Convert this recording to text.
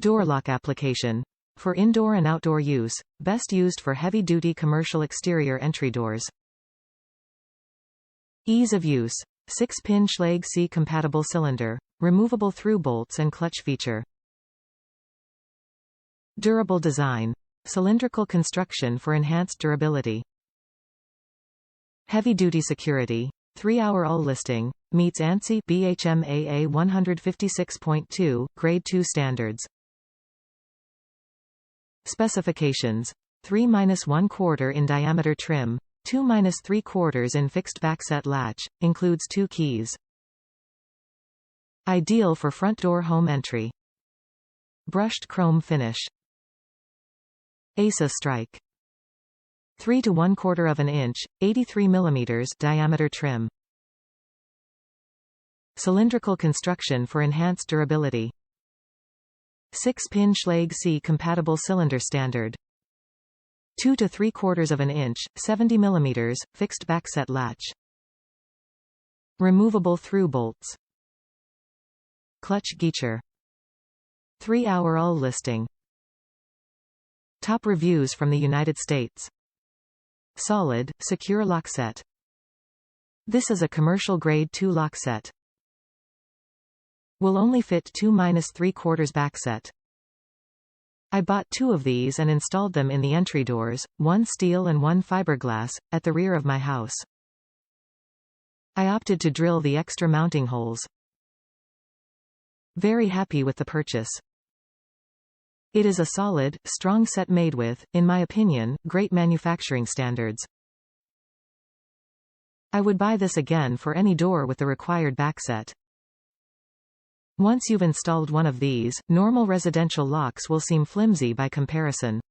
Door lock application. For indoor and outdoor use, best used for heavy-duty commercial exterior entry doors. Ease of use. 6-pin Schlage C compatible cylinder, removable through bolts and clutch feature. Durable design. Cylindrical construction for enhanced durability. Heavy-duty security. 3-hour all listing, meets ANSI BHMA A156.2, Grade 2 standards. Specifications. 3-1/4 in diameter trim, 2-3/4 in fixed backset latch, includes 2 keys. Ideal for front door home entry. Brushed chrome finish. ANSI strike. 3-1/4 inch, 83 mm diameter trim. Cylindrical construction for enhanced durability. 6-pin Schlage C compatible cylinder standard. 2-3/4 inch, 70 mm, fixed backset latch. Removable through bolts. Clutch geature. 3-hour all listing. Top reviews from the United States. Solid, secure lock set. This is a commercial grade 2 lock set. Will only fit 2-3/4 backset. I bought 2 of these and installed them in the entry doors, 1 steel and 1 fiberglass, at the rear of my house. I opted to drill the extra mounting holes. Very happy with the purchase. It is a solid, strong set made with, in my opinion, great manufacturing standards. I would buy this again for any door with the required backset. Once you've installed one of these, normal residential locks will seem flimsy by comparison.